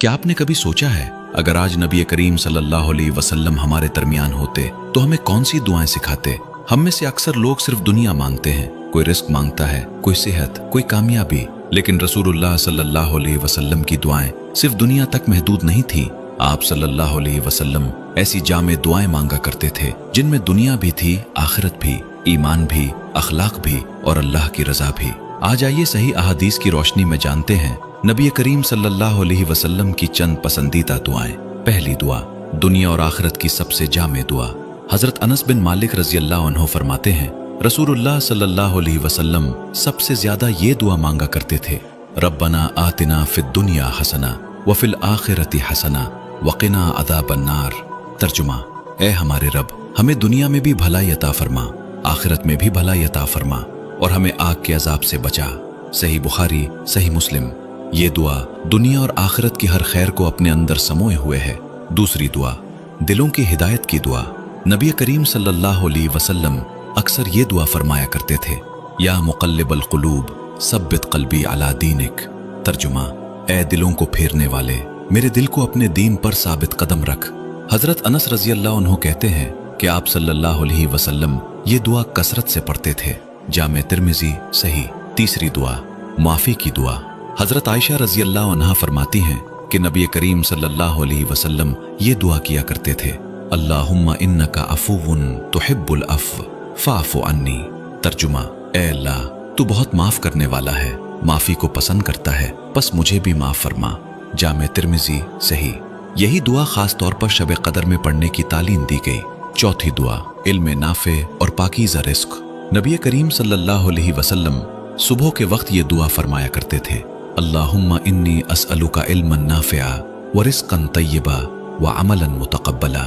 क्या आपने कभी सोचा है अगर आज नबी करीम सल्लल्लाहु अलैहि वसल्लम हमारे दरमियान होते तो हमें कौन सी दुआएं सिखाते? हम में से अक्सर लोग सिर्फ दुनिया मांगते हैं, कोई रिस्क मांगता है, कोई सेहत, कोई कामयाबी, लेकिन रसूलुल्लाह सल्लल्लाहु अलैहि वसल्लम की दुआएं सिर्फ दुनिया तक महदूद नहीं थी। आप सल्लल्लाहु अलैहि वसल्लम ऐसी जामे दुआएं मांगा करते थे जिनमें दुनिया भी थी, आखिरत भी, ईमान भी, अखलाक भी और अल्लाह की रजा भी। आज आइए सही अहादीस की रोशनी में जानते हैं नबी करीम सल्लल्लाहु अलैहि वसल्लम की चंद पसंदीदा दुआएं। पहली दुआ, दुनिया और आखिरत की सबसे जामे दुआ। हजरत अनस बिन मालिक रजी अल्लाह अन्हु फरमाते हैं, रसूलुल्लाह सल्लल्लाहु अलैहि वसल्लम सबसे ज्यादा ये दुआ मांगा करते थे, रब्बना आतिना फिद दुनिया हसना व फिल आखिरती हसना वक़िना अज़ाबन नार। तर्जुमा, ए हमारे रब, हमें दुनिया में भी भलाई अता फरमा, आखिरत में भी भलाई अता फरमा और हमें आग के अजाब से बचा। सही बुखारी, सही मुस्लिम। ये दुआ दुनिया और आखिरत की हर खैर को अपने अंदर समोए हुए है। दूसरी दुआ, दिलों की हिदायत की दुआ। नबी करीम सल्लल्लाहु अलैहि वसल्लम अक्सर ये दुआ फरमाया करते थे, या मुक़ल्लिबल क़ुलूब सब्बित क़ल्बी अला दीनिक। तर्जुमा, ए दिलों को फेरने वाले, मेरे दिल को अपने दीन पर साबित कदम रख। हजरत अनस रजी अल्लाह अन्हु कहते हैं कि आप सल्लल्लाहु अलैहि वसल्लम ये दुआ कसरत से पढ़ते थे। जामे तिर्मिज़ी, सही। तीसरी दुआ, माफ़ी की दुआ। हजरत आयशा रजी अल्लाह अन्हा फरमाती हैं कि नबी करीम सल्लल्लाहु अलैहि वसल्लम ये दुआ किया करते थे, अल्लाहुम्मा इन्नका अफ़ुव्वुन तुहिब्बुल अफ़्व फ़अफ़ु अन्नी। तर्जुमा, ए अल्लाह, तू बहुत माफ़ करने वाला है, माफ़ी को पसंद करता है, बस मुझे भी माफ़ फरमा। जामे तिर्मिज़ी, सही। यही दुआ खास तौर पर शब कदर में पढ़ने की तालीम दी गई। चौथी दुआ, इल्म नाफ़े और पाकीज़ा रिज़्क़। नबी करीम सल्लल्लाहु अलैहि वसल्लम सुबह के वक्त ये दुआ फरमाया करते थे, अल्लाहुम्मा इन्नी अस्अलुका इल्मन नाफ़िआ व रिज़्क़न तय्यबा व अमलन मुतक़ब्बला।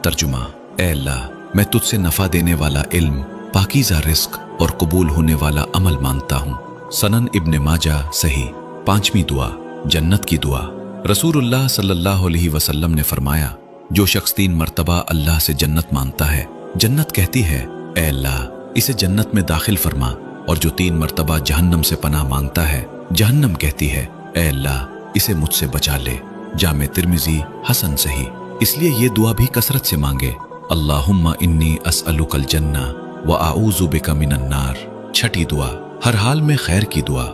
तर्जुमा, ए अल्लाह, मैं तुझसे नफ़ा देने वाला इल्म, पाकीज़ा रिज़्क़ और कबूल होने वाला अमल मांगता हूँ। सनन इब्न माजा, सही। पांचवी दुआ, जन्नत की दुआ। रसूलुल्लाह सल्लल्लाहु अलैहि वसल्लम ने फरमाया, जो शख्स 3 मरतबा अल्लाह से जन्नत मांगता है, जन्नत कहती है, ए अल्लाह, इसे जन्नत में दाखिल फरमा, और जो 3 मरतबा जहन्नम से पनाह मांगता है, जहन्नम कहती है, ए अल्लाह, इसे मुझसे बचा ले। जामे तिर्मिज़ी, हसन, सही। इसलिए ये दुआ भी कसरत से मांगे, अल्लाहुम्मा इन्नी अस्अलुकल जन्ना व आऊज़ु बिका मिनन नार। छठी दुआ, हर हाल में खैर की दुआ।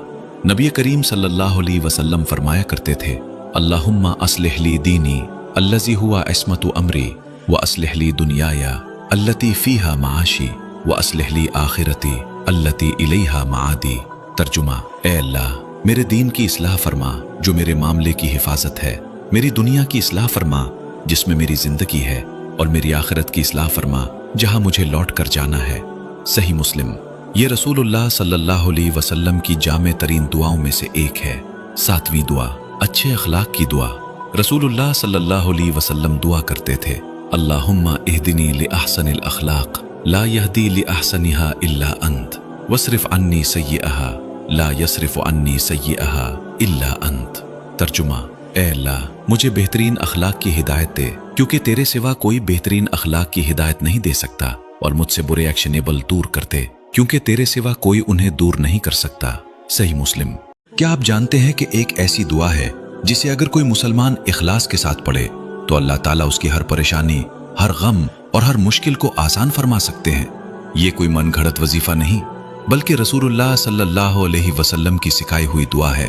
नबी करीम सल्लल्लाहु अलैहि वसल्लम फरमाया करते थे, अल्लाहुम्मा अस्लिह ली दीनी अल्लज़ी हुआ इस्मतु अमरी व अस्लिह ली दुनियाया अल्लती फ़ीहा माआशी व अस्लिह ली आखिरती अल्लती इलैहा माआदी। तर्जुमा, ए अल्लाह, मेरे दीन की इस्लाह फरमा जो मेरे मामले की हिफाजत है, मेरी दुनिया की इस्लाह फरमा जिसमें मेरी जिंदगी है, और मेरी आखिरत की इस्लाह फरमा जहां मुझे लौट कर जाना है। सही मुस्लिम। ये रसूलुल्लाह सल्लल्लाहु अलैहि वसल्लम की जामे तरीन दुआओं में से एक है। सातवीं दुआ, अच्छे अखलाक की दुआ। रसूलुल्लाह सल्लल्लाहु अलैहि वसल्लम दुआ करते थे, अल्लाहुम्मा इहदिनी लि अहसनिल अखलाक ला यहदी लि अहसनिहा इल्ला अंत वस्रिफ अन्नी सय्यिअहा ला यस्रिफ अन्नी सय्यिअहा इल्ला अंत। तर्जुमा, ए अल्लाह, मुझे बेहतरीन अखलाक की हिदायत दे, क्योंकि तेरे सिवा कोई बेहतरीन अखलाक की हिदायत नहीं दे सकता, और मुझसे बुरे एक्शनेबल दूर कर दे, क्योंकि तेरे सिवा कोई उन्हें दूर नहीं कर सकता। सही मुस्लिम। क्या आप जानते हैं कि एक ऐसी दुआ है जिसे अगर कोई मुसलमान इखलास के साथ पढ़े तो अल्लाह ताला उसकी हर परेशानी, हर गम और हर मुश्किल को आसान फरमा सकते हैं। ये कोई मन घड़त वजीफा नहीं, बल्कि रसूलुल्लाह सल्लल्लाहु अलैहि वसल्लम की सिखाई हुई दुआ है।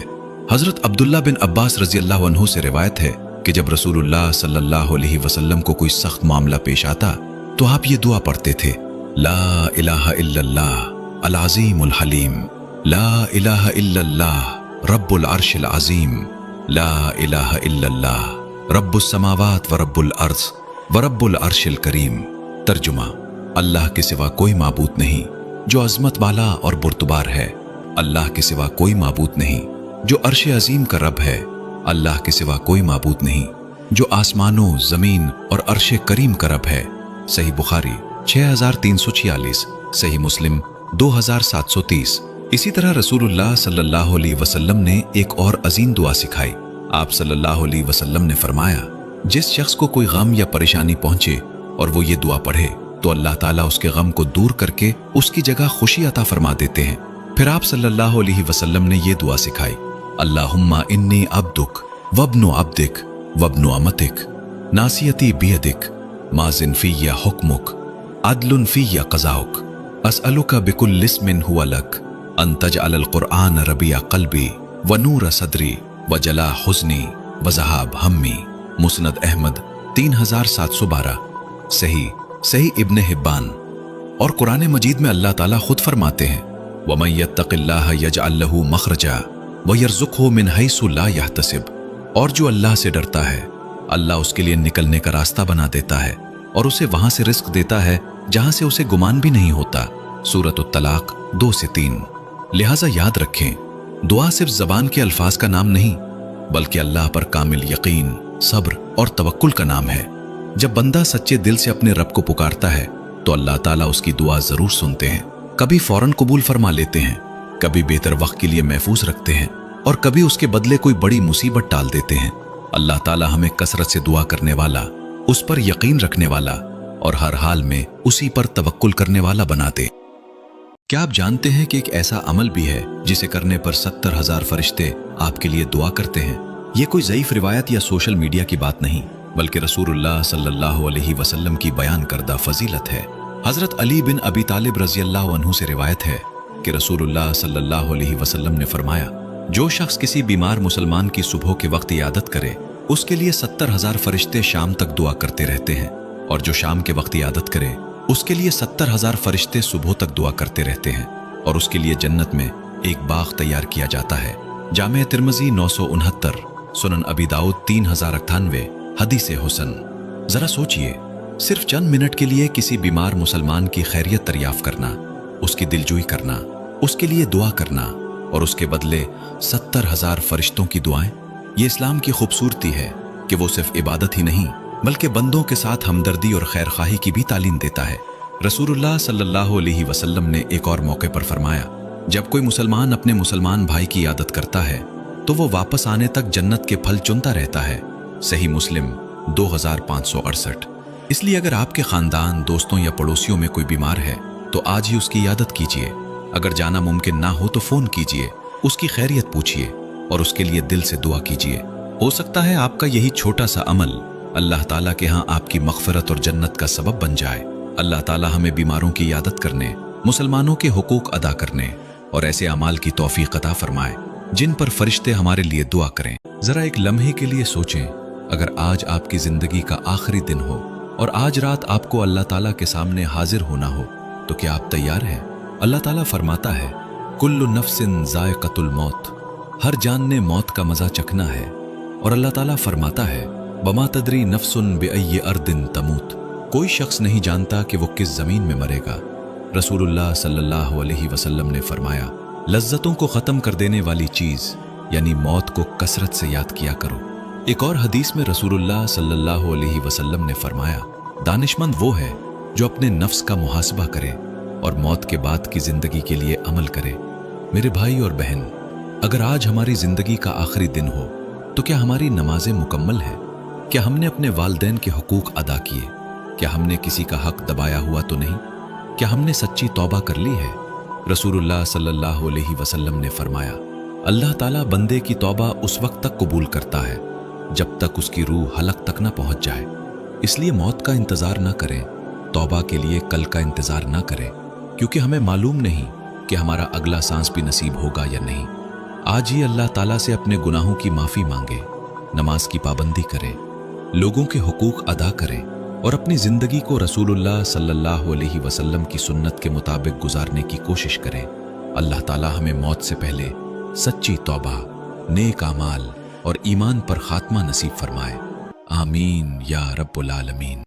हजरत अब्दुल्ला बिन अब्बास रजी अल्लाह अन्हु से रिवायत है कि जब रसूलुल्लाह सल्लल्लाहु अलैहि वसल्लम को कोई सख्त मामला पेश आता तो आप ये दुआ पढ़ते थे, ला इलाहा इल्लल्लाह अल अज़ीमुल हलीम, ला इलाहा इल्लल्लाह रब्बुल अर्शिल अज़ीम, ला इलाहा इल्लल्लाह रब्बुस समावात व रब्बुल अर्ज़ व रब्बुल अर्शिल करीम। तर्जुमा, अल्लाह के सिवा कोई माबूद नहीं जो अजमत वाला और बुर्तबार है, अल्लाह के सिवा कोई माबूद नहीं जो अर्श अजीम का रब है, अल्लाह के सिवा कोई माबूद नहीं जो आसमानों, जमीन और अर्श करीम का रब है। सही बुखारी 6346, सही मुस्लिम 2730। इसी तरह रसूलुल्लाह सल्लल्लाहु अलैहि वसल्लम ने एक और अजीम दुआ सिखाई। आप सल्लल्लाहु अलैहि वसल्लम ने फरमाया, जिस शख्स को कोई गम या परेशानी पहुंचे और वो ये दुआ पढ़े तो अल्लाह ताला उसके गम को दूर करके उसकी जगह खुशी अता फरमा देते हैं। फिर आप सल्लल्लाहु अलैहि वसल्लम ने ये दुआ सिखाई, अल्लाहुम्मा इन्नी अब्दुक वब्नु अब्दिक वब्नु अमतिक नासियती बियदिक माजिन फिय्या हुक्मुक अदलुन फिय्या क़ज़ाउक अस्अलुका बिकुल्लि इस्मिन हुवा लक अन तजअलल क़ुरआन रबिया क़ल्बी व नूर सदरी व जला हुज़्नी व ज़हाब हम्मी। मुस्नद अहमद 3712। सही इब्न हिब्बान। और कुरान मजीद में अल्लाह ताला खुद फरमाते हैं, वमन यत्तक़िल्लाह यजअल लहू मख़रजा व यर्ज़ुक़हु मिन हैसु ला यहतसिब। और जो अल्लाह से डरता है, अल्लाह उसके लिए निकलने का रास्ता बना देता है और उसे वहां से रिस्क देता है जहां से उसे गुमान भी नहीं होता। सूरत तलाक 2 से 3। लिहाजा याद रखें, दुआ सिर्फ ज़बान के अल्फाज का नाम नहीं, बल्कि अल्लाह पर कामिल यकीन, सब्र और तवक्कुल का नाम है। जब बंदा सच्चे दिल से अपने रब को पुकारता है तो अल्लाह ताला उसकी दुआ जरूर सुनते हैं। कभी फौरन कबूल फरमा लेते हैं, कभी बेहतर वक्त के लिए महफूज रखते हैं और कभी उसके बदले कोई बड़ी मुसीबत टाल देते हैं। अल्लाह ताला हमें कसरत से दुआ करने वाला, उस पर यकीन रखने वाला और हर हाल में उसी पर तवक्कुल करने वाला बना दे। क्या आप जानते हैं कि एक ऐसा अमल भी है जिसे करने पर 70,000 फरिश्ते आपके लिए दुआ करते हैं? ये कोई ज़ईफ रिवायत या सोशल मीडिया की बात नहीं, बल्कि रसूलुल्लाह सल्लल्लाहु अलैहि वसल्लम की बयान करदा फजीलत है। हजरत अली बिन अबी तालिब रज़ियल्लाहु अन्हु से रिवायत है कि रसूलुल्लाह सल्लल्लाहु अलैहि वसल्लम ने फरमाया, जो शख्स किसी बीमार मुसलमान की सुबह के वक्त इयादत करे, उसके लिए 70,000 फरिश्ते शाम तक दुआ करते रहते हैं, और जो शाम के वक्त इयादत करे, उसके लिए 70,000 फरिश्ते सुबह तक दुआ करते रहते हैं, और उसके लिए जन्नत में एक बाग तैयार किया जाता है। जामे तिर्मिज़ी 969, सुनन अबी दाऊद 3098, हदीस हुसन। जरा सोचिए, सिर्फ चंद मिनट के लिए किसी बीमार मुसलमान की खैरियत दरियाफ्त करना, उसकी दिलजोई करना, उसके लिए दुआ करना और उसके बदले 70,000 फरिश्तों की दुआएं। ये इस्लाम की खूबसूरती है कि वो सिर्फ इबादत ही नहीं, बल्कि बंदों के साथ हमदर्दी और खैरखाही की भी तालीम देता है। रसूलुल्लाह सल्लल्लाहु अलैहि वसल्लम ने एक और मौके पर फरमाया, जब कोई मुसलमान अपने मुसलमान भाई की इयादत करता है तो वो वापस आने तक जन्नत के फल चुनता रहता है। सही मुस्लिम 2568। इसलिए अगर आपके खानदान, दोस्तों या पड़ोसियों में कोई बीमार है तो आज ही उसकी इयादत कीजिए। अगर जाना मुमकिन ना हो तो फोन कीजिए, उसकी खैरियत पूछिए और उसके लिए दिल से दुआ कीजिए। हो सकता है आपका यही छोटा सा अमल अल्लाह ताला के यहाँ आपकी मग़फ़िरत और जन्नत का सबब बन जाए। अल्लाह ताला हमें बीमारों की इयादत करने, मुसलमानों के हुकूक अदा करने और ऐसे अमाल की तौफीक अता फरमाए जिन पर फरिश्ते हमारे लिए दुआ करें। जरा एक लम्हे के लिए सोचें, अगर आज आपकी जिंदगी का आखिरी दिन हो और आज रात आपको अल्लाह ताला के सामने हाजिर होना हो, तो क्या आप तैयार हैं? अल्लाह ताला फरमाता है, कुल्लु नफ्सिन ज़ायक़तुल मौत, हर जान ने मौत का मजा चखना है। और अल्लाह ताला फरमाता है, बमा तदरी नफ्सुन बिअय्यि अर्दिन तमूत, कोई शख्स नहीं जानता कि वो किस जमीन में मरेगा। रसूलुल्लाह सल्लल्लाहु अलैहि वसल्लम ने फरमाया, लज्जतों को खत्म कर देने वाली चीज यानी मौत को कसरत से याद किया करो। एक और हदीस में रसूलुल्लाह सल्लल्लाहु अलैहि वसल्लम ने फरमाया, दानिशमंद वो है जो अपने नफ्स का मुहासबा करे और मौत के बाद की जिंदगी के लिए अमल करे। मेरे भाई और बहन, अगर आज हमारी जिंदगी का आखिरी दिन हो तो क्या हमारी नमाजें मुकम्मल है? क्या हमने अपने वालिदैन के हुकूक अदा किए? क्या हमने किसी का हक दबाया हुआ तो नहीं? क्या हमने सच्ची तौबा कर ली है? रसूलुल्लाह सल्लल्लाहु अलैहि वसल्लम ने फरमाया, अल्लाह ताला बंदे की तौबा उस वक्त तक कबूल करता है जब तक उसकी रूह हलक तक ना पहुंच जाए। इसलिए मौत का इंतजार ना करें, तौबा के लिए कल का इंतजार ना करें, क्योंकि हमें मालूम नहीं कि हमारा अगला सांस भी नसीब होगा या नहीं। आज ही अल्लाह ताला से अपने गुनाहों की माफ़ी मांगे, नमाज की पाबंदी करें, लोगों के हुकूक अदा करें और अपनी ज़िंदगी को रसूलुल्लाह सल्लल्लाहु अलैहि वसल्लम की सुन्नत के मुताबिक गुजारने की कोशिश करें। अल्लाह ताला हमें मौत से पहले सच्ची तौबा, नेक आमाल और ईमान पर खात्मा नसीब फरमाए। आमीन या रब्बुल आलमीन।